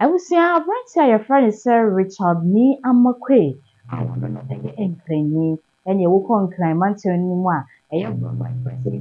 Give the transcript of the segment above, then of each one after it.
I was saying, I've to your friend, Sir Richard Me and McQuay. I want to know that you're and you walk on climate anymore. A young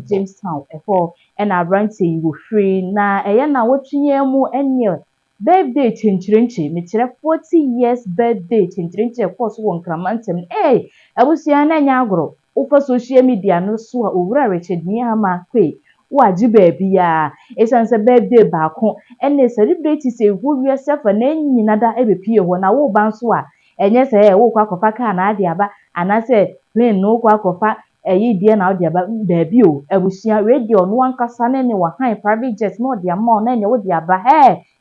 Jamestown, a fall, and I run to you free now. A young now watching you more and your birthday chinchirinchi, Mitchell 40 years birthday chinchirinchi, of course, one clamantum. Eh, I was saying, Nanyagro, over social media, no so over Richard Me and McQuay. Wagye baabi a esan sɛ birthday baako ɛna celebrity sɛ ehu wiase afa na nyina da ebepie hɔ na wo ba nso a ɛnyɛ sɛ wo kɔ akɔfa kaa na ade aba anaasɛ plane no kɔ akɔfa ɛyi deɛ na ɔde aba baabi o abusua radio no ankasa na ne wɔ private jet na ɔde ama na ɛnyɛ wo de aba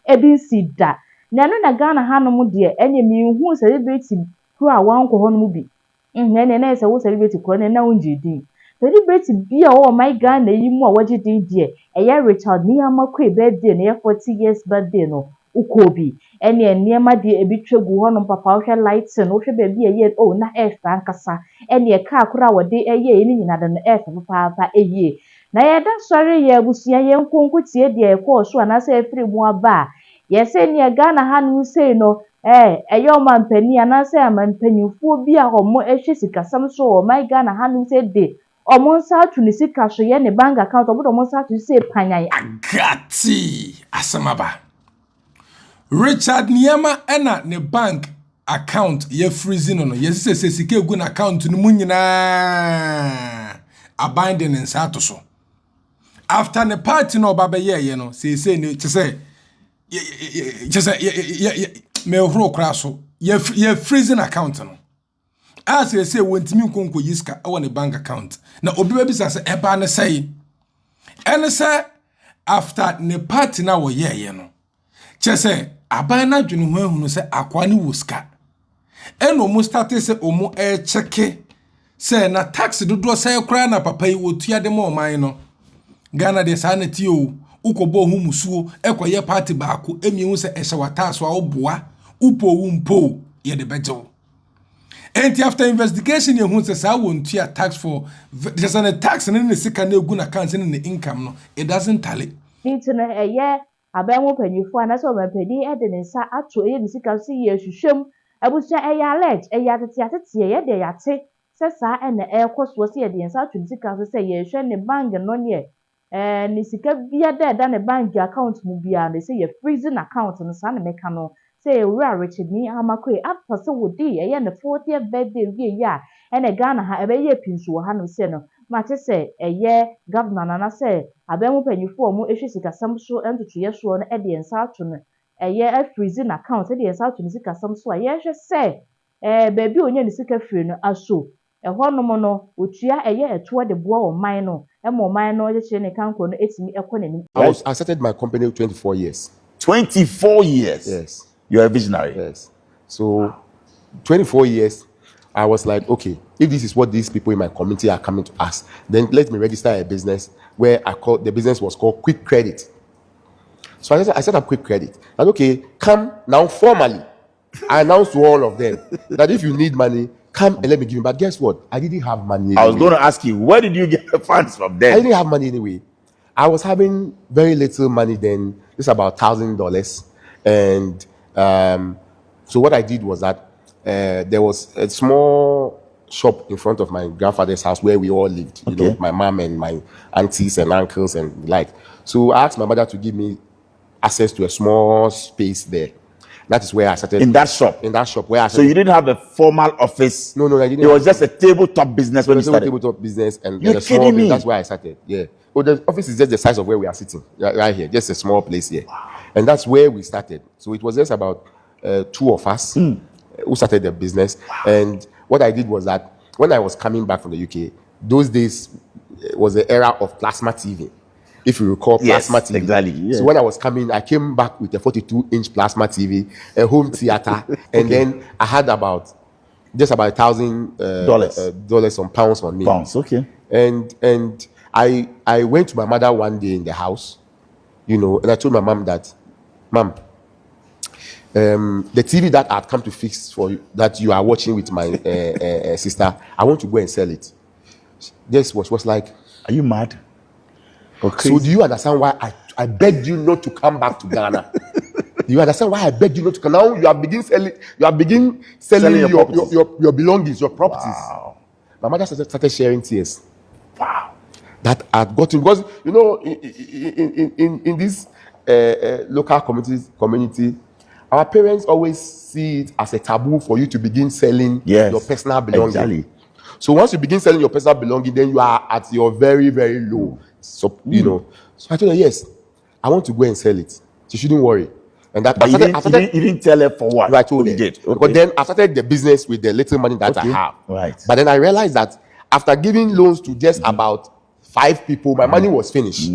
ebi nsi da na ɛno na Ghana hanom deɛ ɛnyɛ mehu celebrity kuro a wankɔ hɔ no mu bi ɛna na ɛsɛ wo celebrity kuro na wongye din celebrity bi a oh my Ghana yi mu a wagye din deɛ ɛyɛ Richard Niyamakwe birthday na ɛyɛ 40 years birthday no ukɔ bi ɛne nneɛma deɛ ebi twa gu hɔ no papa wohwɛ lighting wohwɛ baabi a ɛyɛ oh na ɛfa ankasa ɛne kaa koro a wɔde ɛyɛ ne nyina de no ɛfa papaapa ɛyie na yɛda sɔre yɛ abusua yɛn nkonko tie deɛ ɛkɔɔ so anaasɛ ɛfiri mu aba a yɛsɛ ne Ghana ha no sei no ɛyɛ ɔmampani anaasɛ amampanyinfoɔ bi a wɔn ɛhwɛ sikasɛm so wɔ my Ghana ha no sei de omonsa atu ne sika so ye ne bank account obodo omonsa atu say panyan agati asamaba Richard Niyama ena ne bank account ye freezing no ye se sika egu na account no mu nyina abandon ne nsa ato so after ne party no baba ye no se ne chese me horo kra so ye freezing account no as they say wontimi nkonko yiska awo ne bank account na obi ba bisa se eba ne say ene say after ne party na wo ye no che say aban na dwene ho ahunu se akwa ne woska eno mo start se omo cheke say na tax dodo say kra na papa yi wotua de mo man no Ghana de sa na ti o ukobo hu musuo ekoye party baako emi hu se ehye wata so a oboa upo wumpo ye de bejewo. And after investigation, you want to say won't a tax for just a tax and then the second good account in the income. No, it doesn't tally. Internet a year, a bang open you for an as of a penny and sa actually in the sickle see you should I would say a yard, a yard they are take, Sessa and the air cost was here the inside to the sickle say you shall the bank and non yet. And Nissika be a dead than a bank account will be and they say a freezing account on the sun mechano. Say where Richard Niyamakwe after so would be a 40th birthday year and a Ghana ha a year pin so hanu say no match say a year governor nana say abemu penny for mo issues some so and to year so na e south a year a freezing account e south to sika some so a year say baby onye ni sika free no aso e ho no mo no otua a year eto de boa o man no e mo man no je che ne kanko no etimi ekọ I started my company 24 years. 24 years. Yes. You're a visionary. Yes. So, 24 years, I was like, okay, if this is what these people in my community are coming to us, then let me register a business where the business was called Quick Credit. So I set up Quick Credit. And okay, come now formally. I announced to all of them that if you need money, come and let me give you. But guess what? I didn't have money anyway. I was going to ask you, where did you get the funds from then? I didn't have money anyway. I was having very little money then, just about $1,000. And so what I did was that there was a small shop in front of my grandfather's house where we all lived. You know, my mom and my aunties and uncles and the like. So I asked my mother to give me access to a small space there. That is where I started. In that shop? In that shop. Where I started. So you didn't have a formal office? No, I didn't. It was just a tabletop business when you started? Tabletop business and You're a small kidding me? That's where I started, yeah. Well, the office is just the size of where we are sitting, right here. Just a small place here. Wow. And that's where we started. So it was just about 2 of us who started the business. Wow. And what I did was that when I was coming back from the UK, those days was the era of plasma TV. If you recall, plasma TV. Exactly. Yeah. So when I was coming, I came back with a 42-inch plasma TV, a home theater, and then I had just about $1,000 on pounds on me. Pounds, okay. And I went to my mother one day in the house, you know, and I told my mom that, Mom, the TV that I've come to fix for you, that you are watching with my sister, I want to go and sell it. This was like, are you mad? Okay. So do you understand why I begged you not to come back to Ghana? You understand why I beg you not to come? Now you have begin selling your your, properties. your belongings, your properties. Wow. My mother started sharing tears. Wow. That had gotten, because you know, in this local community, our parents always see it as a taboo for you to begin selling your personal belongings. Exactly. So once you begin selling your personal belongings, then you are at your very, very low. So you know. So I told her, yes, I want to go and sell it. She shouldn't worry. And that But you didn't tell her for what? I told her. You did. Okay. Because then I started the business with the little money that I have. Right. But then I realized that after giving loans to just about 5 people, my money was finished.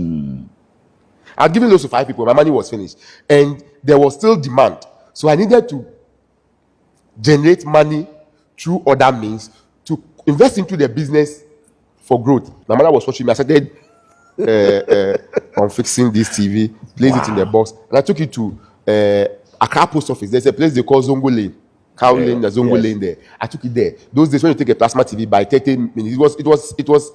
I had given loans to 5 people, my money was finished. And there was still demand. So I needed to generate money through other means to invest into the business for growth. My mother was watching me. I started on fixing this TV, placed it in the box, and I took it to Accra Post Office. There's a place they call Zongo Lane. Cow Lane, there's Zongo Lane there. I took it there. Those days when you take a plasma TV by 30 minutes, it was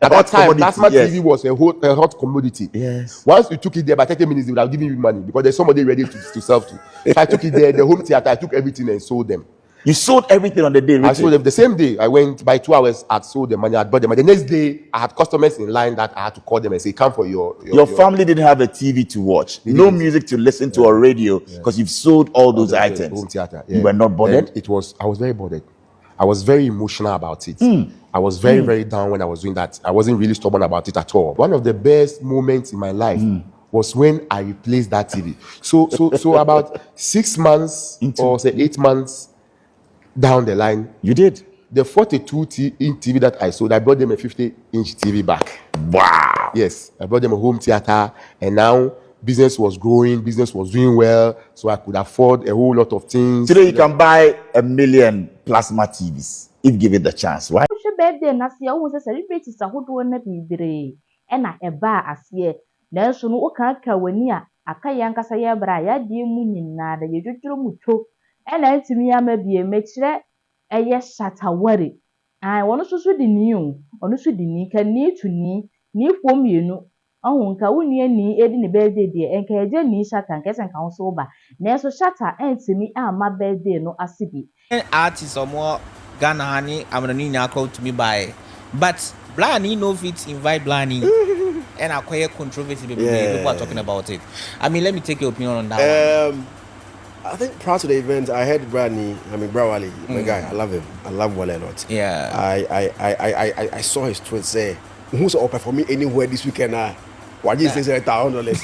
at that time, plasma TV was a hot commodity. Yes. Once you took it there by 30 minutes, they would have given you money because there's somebody ready to sell to. So I took it there, the home theater, I took everything and sold them. You sold everything on the day. I sold them the same day. I went by 2 hours. I sold the money. I bought them. And the next day, I had customers in line that I had to call them and say, "Come for your family didn't have a TV to watch, no music to listen to, or radio, because you've sold all those items. Home theater. You were not bothered. I was very bothered. I was very emotional about it. I was very, very down when I was doing that. I wasn't really stubborn about it at all. One of the best moments in my life was when I replaced that TV. So about 6 months or say 8 months down the line, you did. The 42-inch TV that I sold, I brought them a 50-inch TV back. Wow. Yes, I brought them a home theater, and now business was growing, business was doing well, so I could afford a whole lot of things. Today you can buy 1 million plasma TVs if given the chance. Why? Birthday na se wo se celebrate sahodo na bibire e na eba ase na so no aka wani a aka yankasa ye bra ya die mu nyina da ye dwodwo mu to e na ntimi ya mabie mekire eye shataware wono so di ni o ono so di ni ka ni tuni ni fo mienu ohun ka woni ani edi ne birthday de enka eje ni shata nkese nka ho so ba na so shata ntimi ama birthday no asibi artist or more Ghana honey, I'm gonna need call to me by, but Blani no fit invite Blani, and I quite controversy. People are talking about it. I mean, let me take your opinion on that. I think prior to the event, I heard Bradley. I mean, Brawley, my guy. I love him. I love Wale a lot. Yeah. I saw his tweet say, "Who's open for me anywhere this weekend?" What you say $1,000?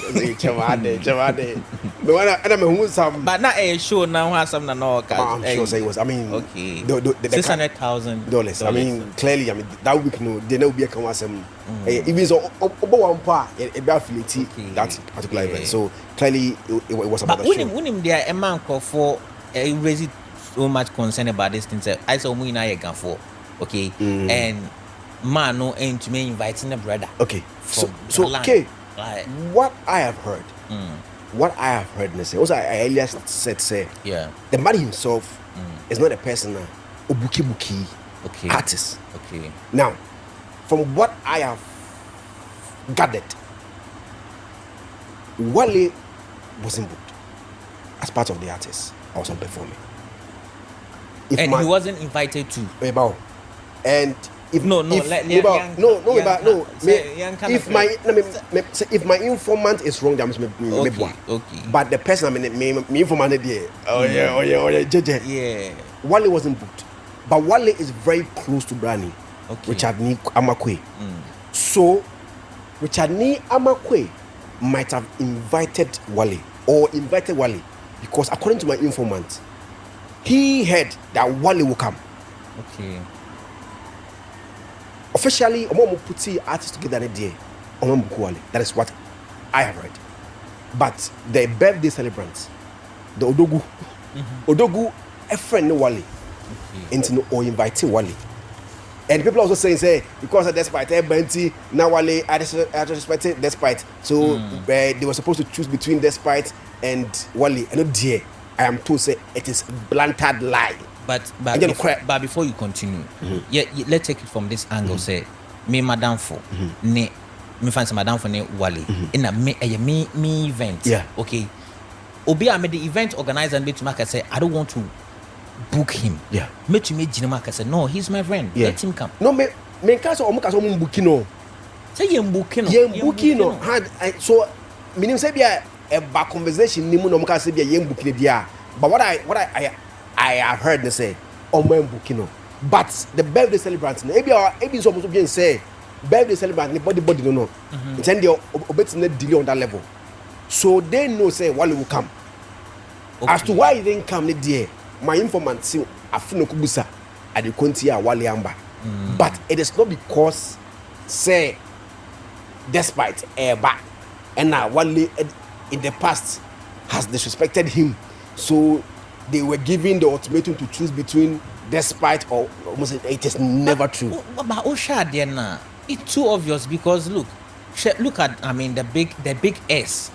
Chavade. But when I'm who's some. But not a show now has some no. I'm sure say it was. I mean, okay. The $600,000. I mean, clearly, I mean that week no, they know be a conversation. Even so, over one part, it be affiliated that particular event. So clearly, it was about the show. When him there, a man call for raise so much concern about this thing. I saw we na yegan for, okay, and man no aim to me inviting a brother. Okay, so okay, like, what I have heard. What I have heard, also I earlier said, the man himself is not a person, a buki artist. Okay. Now, from what I have gathered, Wale wasn't booked as part of the artist. I was performing. He wasn't invited to. And if if my informant is wrong, that means okay. But the person I mean me informant there. Wale wasn't booked, but Wale is very close to Brani, Richard.N.Amakwe. So Richard.N.Amakwe might have invited Wale because according to my informant, he heard that Wale will come. Okay. Officially, Omo put artists together in a day. That is what I have read. But the birthday celebrants, the Odogu, a friend Wale, into or inviting Wale. And people also saying, because of despite Benty, now Wale, I respected despite. So they were supposed to choose between despite and Wale. And not dear, I am told say it is blunted lie. But before you continue, let's take it from this angle. Say, me madam for me fancy madam for ne Wale in a me event. Yeah. Okay. Obi I made the event organizer and to make say I don't want to book him. Yeah. Me to make Jinamaka say no, he's my friend. Yeah. Let him come. No, me kaso booking no. Say yem booking no. Yem booking no. So meaning say be a back conversation ni mu no mka say be yem booking dia. But what I have heard they say omo booking no. But the birthday celebrant no ebi so be say birthday celebrant ni body no. Then they obet delay on that level. So they know say Wale will come. Okay. As to why he didn't come there, my informant say afino kubusa at the konti a Wale amba. But it is not because say despite back and now Wale in the past has disrespected him, so they were giving the ultimatum to choose between despite or almost. It is never true. But Osha then it's too obvious because look at the big S.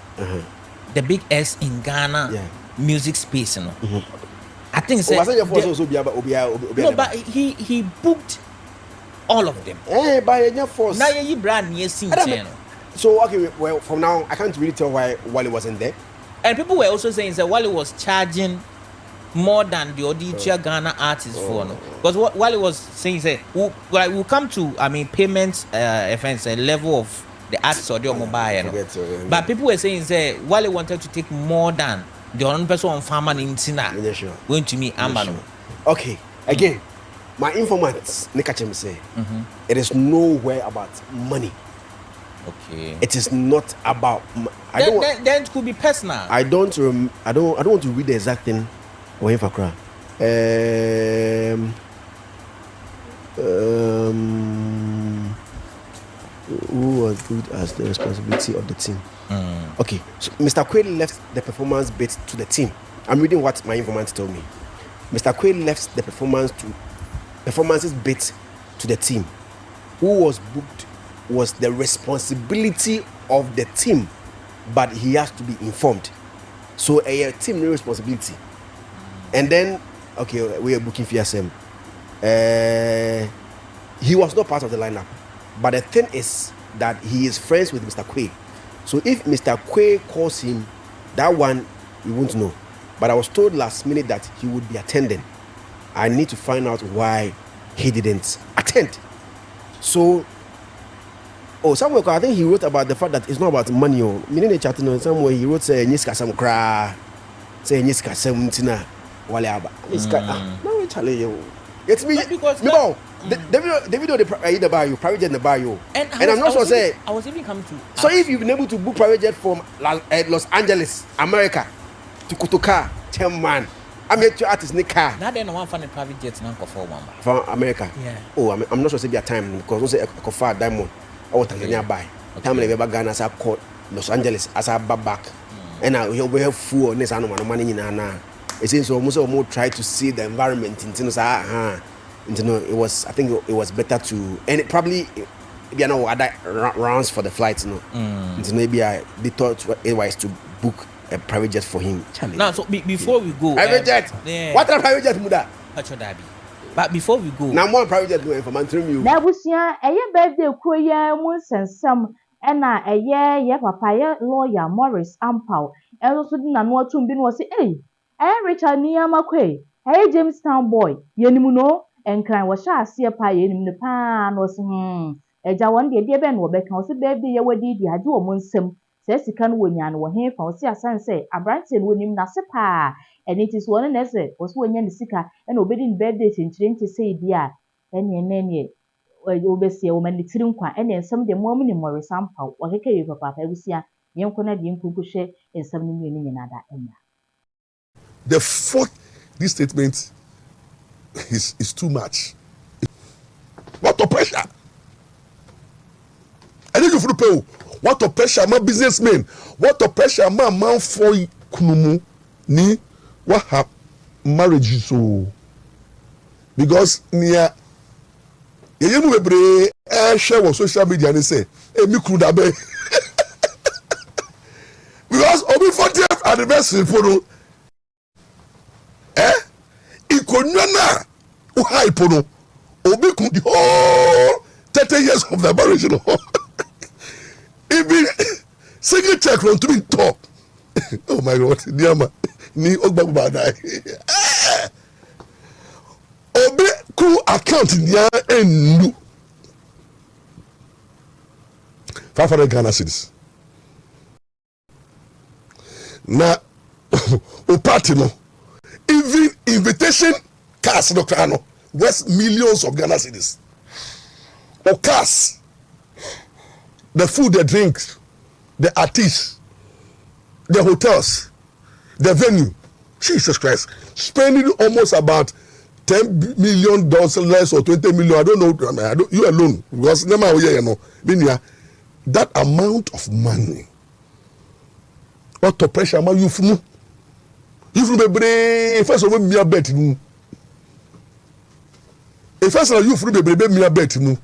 The big S in Ghana music space, you know. I think but he booked all of them. By your force. Now you brand new scene. So okay, well from now I can't really tell why Wale wasn't there. And people were also saying that Wale was charging more than the Odisha Ghana artists for no. Because what Wale was saying is we'll come to payments offense a level of the artists or the mobile. But people were saying that Wale wanted to take more than the one person on farmer in Tina. Going to me Ambano. Okay, again, my informants Nikachem say it is nowhere about money. Okay. It is not about. Then it could be personal. I don't want to read the exact thing. Wait for cry. Who was good as the responsibility of the team? Okay, so Mr. Quayle left the performance bit to the team. I'm reading what my informant told me. Mr. Quayle left the performances bit to the team. Who was booked was the responsibility of the team, but he has to be informed. So a team no responsibility. And then, okay, we are booking FSM. He was not part of the lineup, but the thing is that he is friends with Mr. Quay. So if Mr. Quay calls him, that one we won't know. But I was told last minute that he would be attending. I need to find out why he didn't attend. So, somewhere I think he wrote about the fact that it's not about money. Meaning the chatting on somewhere he wrote say Niska some cry, say Niska seventina, whatever. Niska, no, Charlie, you. It's me because no. The video they buy you private jet in the buy you. And I'm not sure say I was even coming to. So if you've been able to book private jet from Los Angeles, America, to Kotoka, 10 man. I'm here to artist in the car. Now then, one funny private jet now for one. From America. Yeah. Oh, I'm not sure say be a time because we say a far diamond. I want Tanzania buy. Time we ever Ghana as I call Los Angeles as I back. And now we have full on this animal money in Anna. It seems almost more try to see the environment in Tinosa. It was. I think it was better to, and it probably, you know, other rounds for the flights. You know, maybe they thought it was to book a private jet for him. Now, so before we go, private jet. What a private jet, Muda? But before we go, now more private jet going from Antrim. Na busia eye birthday kuo ya mu sensam na eye ye papa ye lawyer Maurice Ampaw. Elo so di na no atum bi no say Richard Niyamakwe, Jamestown boy, yenimu no enkran wo sha ase pa yenim ne pa no se eja won de be no be kan o se birthday ye wadi di ade o mo nsem se sika no wonya no wo he fa o se asan se abrante no wonim na se pa and it is one na se o se wonya ne sika na obedi ne birthday chinchire nti se dia ene obesie wo mani tiri nkwa ene nsem de mo ne Maurice Ampaw wo keke ye papa ebusia yenko na de nkuku hwe nsem no ni nyina da enya. The fourth, this statement is too much. What the pressure? I need you for the pay. What the pressure, my businessman? What the pressure, my man for kunumu ni what have marriage so? Because near you know we share on social media and say, "Hey, me could have because obi 40th anniversary for Ikonyana Uhaipono Obi could the whole 30 years of the marriage. Even single check from to be top. Oh my God, Diama, ni Ogba die. Obe ku account nia enu 500 Ghana cedis. Na o party no, even invitation cards no krano worth millions of Ghana cedis. O cars, the food, the drinks, the artists, the hotels, the venue. Jesus Christ, spending almost about $10 million less or 20 million. I don't know. I don't, you alone, because never you know. That amount of money. What to pressure man you from? You from be first of all me a bet you. First of all you from be me a bet you.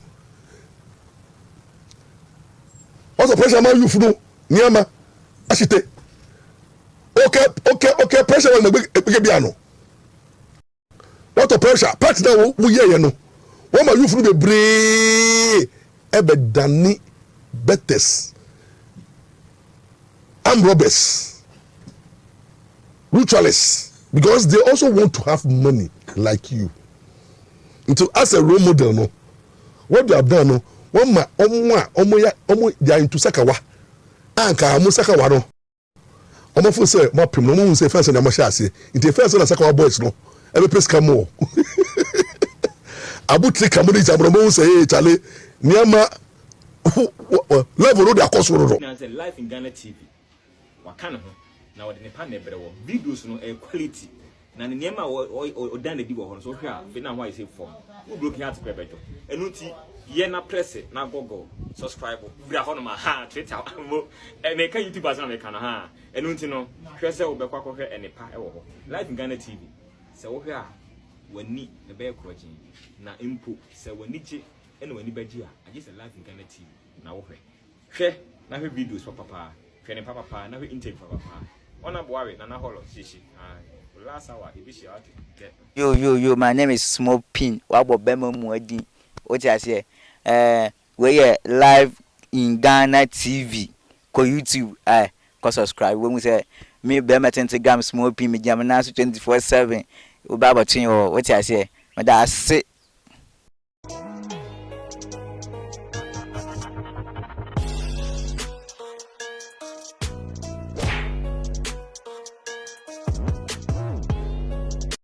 What to pressure man you from? Niama, ashite. Okay. Pressure on the piano. What the pressure? Part now we hear you know. What my you from be ebe dani betes. Armed robbers, ritualists, because they also want to have money like you. And so as a role model, no, what they have done, no, one ma omo ya into sakawa, anka amu sakawa no. Omo fo say mo pim no mo say first na mo sha ase. Inte first na sakawa boys no, ebe pes kamo. Abu trick kamo ni jabro mo say hey chale, niama level no dey akoso no. Life in Ghana TV. Wakana ho na wode ne pa na ebrewo videos no quality na ne niema o dan na di wo ho so hwa fe na ho ai say form wo broken heart pebeto enu ti ye na press na google subscribe bra ho no ma ha twitter mo me ka youtube as na me kana ha enu ti no hwe se wo be kwa hwe ene pa e wo ho live in Ghana TV se wo hwe a wani ne be krojin na impo se wani je ene wani baji a age se live in Ghana TV na wo hwe na hwe videos papa Fene papa na we intake papa. Ona boare na holo shishi. Last hour ibishi out. Yo, my name is Small Pin. Wabo bema muadi. What I say? We live in Ghana TV. Ko YouTube. Ko subscribe. When we say me bema Instagram Small Pin me jam na 24/7. Ubaba chin what I say. But that's it.